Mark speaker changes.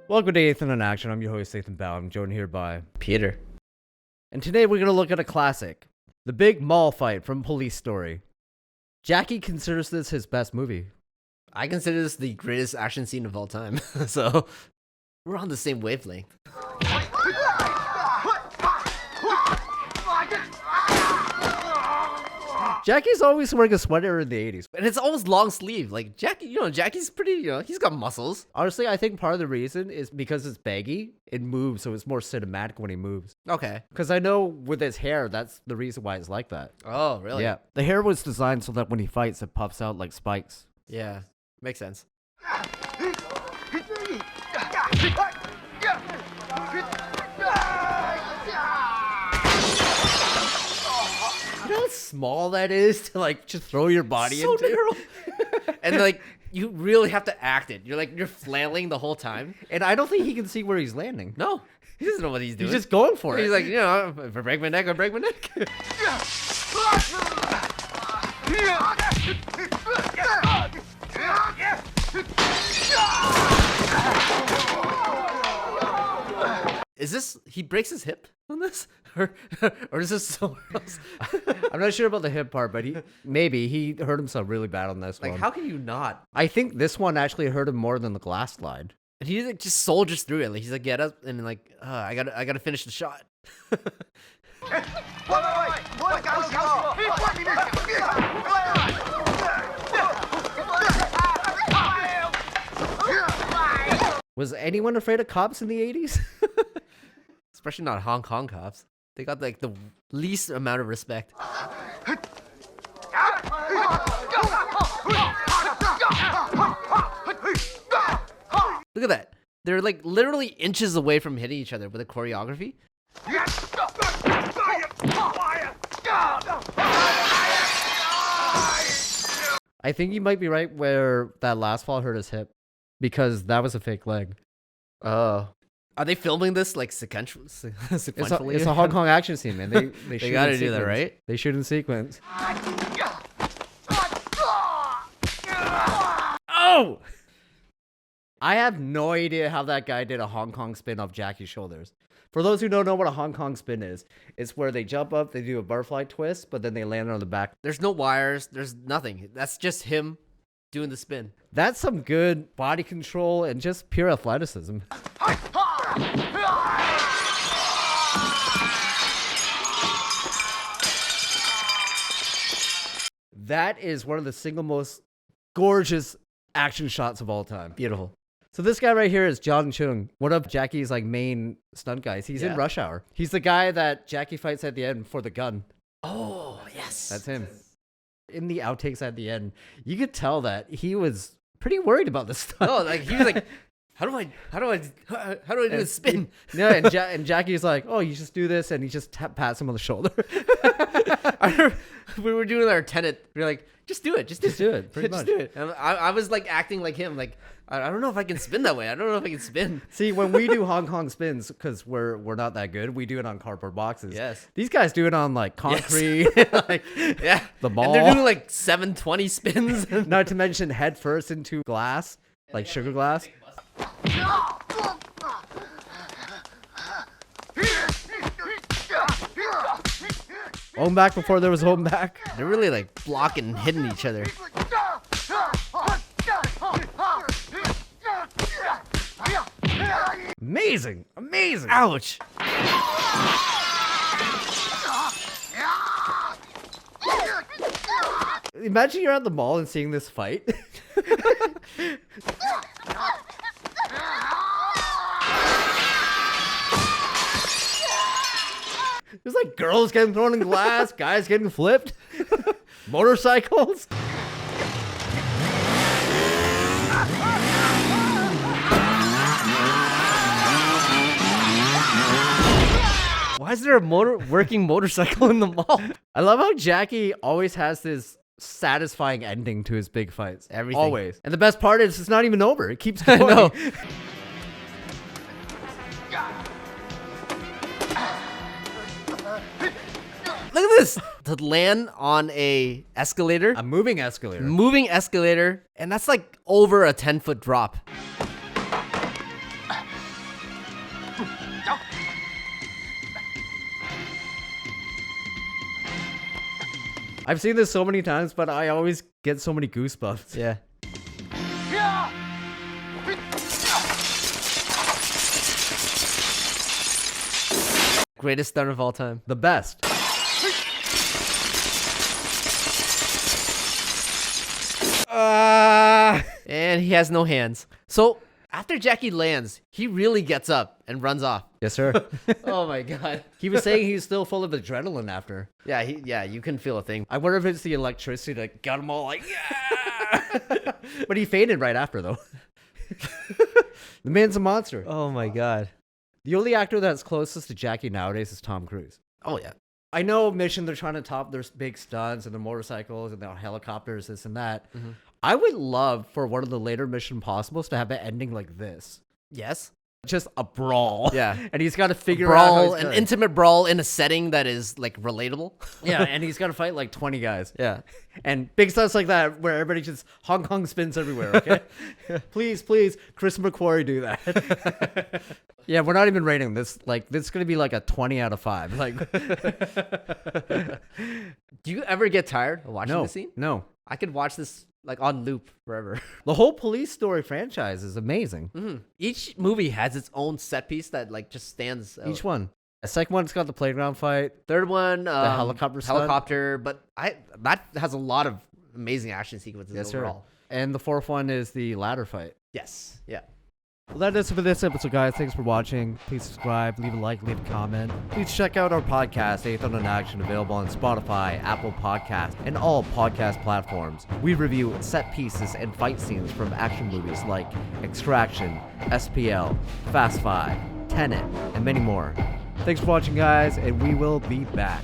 Speaker 1: Welcome to Athan in Action. I'm your host, Athan Bao. I'm joined here by
Speaker 2: Peter.
Speaker 1: And today we're going to look at a classic, the big mall fight from Police Story. Jackie considers this his best movie.
Speaker 2: I consider this the greatest action scene of all time. So we're on the same wavelength.
Speaker 1: Jackie's always wearing a sweater in the 80s.
Speaker 2: And it's always long sleeve. Like Jackie, Jackie's pretty, he's got muscles.
Speaker 1: Honestly, I think part of the reason is because it's baggy, it moves, so it's more cinematic when he moves.
Speaker 2: Okay.
Speaker 1: Because I know with his hair, that's the reason why it's like that.
Speaker 2: Oh, really?
Speaker 1: Yeah. The hair was designed so that when he fights, it puffs out like spikes.
Speaker 2: Yeah. Makes sense.
Speaker 1: You know how small that is to like just throw your body into?
Speaker 2: And like you really have to act it. You're flailing the whole time.
Speaker 1: And I don't think he can see where he's landing.
Speaker 2: No. He doesn't know what he's doing.
Speaker 1: He's just going for it.
Speaker 2: He's like, if I break my neck, I break my neck. Is this, he breaks his hip on this? Or is this somewhere else?
Speaker 1: I'm not sure about the hip part, but he hurt himself really bad on this one.
Speaker 2: Like, how can you not?
Speaker 1: I think this one actually hurt him more than the glass slide.
Speaker 2: And he like, just soldiers through it. Like, he's like, get up, and like, I gotta finish the shot.
Speaker 1: Was anyone afraid of cops in the 80s?
Speaker 2: Especially not Hong Kong cops. They got like the least amount of respect. Look at that. They're like literally inches away from hitting each other with a choreography.
Speaker 1: I think you might be right where that last fall hurt his hip because that was a fake leg.
Speaker 2: Oh. Are they filming this like sequentially?
Speaker 1: It's a Hong Kong action scene, man. They shoot
Speaker 2: gotta
Speaker 1: in
Speaker 2: do that,
Speaker 1: sequence.
Speaker 2: right?
Speaker 1: They shoot in sequence. Oh! I have no idea how that guy did a Hong Kong spin off Jackie's shoulders. For those who don't know what a Hong Kong spin is, it's where they jump up, they do a butterfly twist, but then they land on the back.
Speaker 2: There's no wires. There's nothing. That's just him doing the spin.
Speaker 1: That's some good body control and just pure athleticism. That is one of the single most gorgeous action shots of all time.
Speaker 2: Beautiful.
Speaker 1: So this guy right here is John Chung, one of Jackie's like main stunt guys. He's in Rush Hour. He's the guy that Jackie fights at the end for the gun.
Speaker 2: Oh, yes.
Speaker 1: That's him. In the outtakes at the end, you could tell that he was pretty worried about this stuff.
Speaker 2: No, like he was like, how do I do this spin?
Speaker 1: Yeah, and Jackie's like, oh, you just do this, and he just pats him on the shoulder.
Speaker 2: I remember we were doing our Tenet. We were like, just do it, just do it,
Speaker 1: pretty
Speaker 2: just
Speaker 1: much.
Speaker 2: do it. And I was like acting like him, like I don't know if I can spin that way. I don't know if I can spin.
Speaker 1: See, when we do Hong Kong spins, because we're not that good, we do it on cardboard boxes.
Speaker 2: Yes.
Speaker 1: These guys do it on like concrete, like the ball.
Speaker 2: And they're doing like 720 spins.
Speaker 1: Not to mention head first into glass, like sugar glass. Home back before there was home back.
Speaker 2: They're really like blocking and hitting each other.
Speaker 1: Amazing. Amazing.
Speaker 2: Ouch.
Speaker 1: Imagine you're at the mall and seeing this fight. There's like girls getting thrown in glass, guys getting flipped, motorcycles.
Speaker 2: Why is there a working motorcycle in the mall?
Speaker 1: I love how Jackie always has this satisfying ending to his big fights.
Speaker 2: Everything.
Speaker 1: Always. And the best part is it's not even over. It keeps going.
Speaker 2: I know. this? To land on a escalator,
Speaker 1: A moving escalator.
Speaker 2: moving escalator, and that's like over a 10-foot drop.
Speaker 1: I've seen this so many times, but I always get so many goosebumps.
Speaker 2: Yeah. Greatest stunt of all time.
Speaker 1: The best.
Speaker 2: And he has no hands. So after Jackie lands, he really gets up and runs off.
Speaker 1: Yes, sir.
Speaker 2: Oh my god.
Speaker 1: He was saying he's still full of adrenaline after.
Speaker 2: Yeah, you can feel a thing.
Speaker 1: I wonder if it's the electricity that got him all like, yeah. But he fainted right after, though. The man's a monster.
Speaker 2: Oh my god.
Speaker 1: The only actor that's closest to Jackie nowadays is Tom Cruise.
Speaker 2: Oh yeah.
Speaker 1: I know Mission, they're trying to top their big stunts and the motorcycles and the helicopters, this and that.
Speaker 2: Mm-hmm.
Speaker 1: I would love for one of the later Mission Impossibles to have an ending like this.
Speaker 2: Yes.
Speaker 1: Just a brawl.
Speaker 2: Yeah.
Speaker 1: And he's got to figure out how
Speaker 2: Brawl,
Speaker 1: he's
Speaker 2: an
Speaker 1: gonna-
Speaker 2: intimate brawl in a setting that is like relatable.
Speaker 1: Yeah, and he's got to fight like 20 guys.
Speaker 2: Yeah.
Speaker 1: And big stunts like that where everybody just Hong Kong spins everywhere, okay? Please, Chris McQuarrie do that. Yeah, we're not even rating this. Like, this is going to be like a 20 out of 5. Like,
Speaker 2: Do you ever get tired of watching
Speaker 1: no,
Speaker 2: the scene?
Speaker 1: no.
Speaker 2: I could watch this like on loop forever.
Speaker 1: The whole Police Story franchise is amazing.
Speaker 2: Mm-hmm. Each movie has its own set piece that like just stands out.
Speaker 1: Each one. The second one's got the playground fight.
Speaker 2: Third one,
Speaker 1: helicopter stunt.
Speaker 2: helicopter, but that has a lot of amazing action sequences
Speaker 1: Yes, sir.
Speaker 2: overall.
Speaker 1: And the fourth one is the ladder fight.
Speaker 2: Yes, yeah.
Speaker 1: Well, that is it for this episode, guys. Thanks for watching. Please subscribe, leave a like, leave a comment. Please check out our podcast, Athan in Action, available on Spotify, Apple Podcasts, and all podcast platforms. We review set pieces and fight scenes from action movies like Extraction, SPL, Fast 5, Tenet, and many more. Thanks for watching, guys, and we will be back.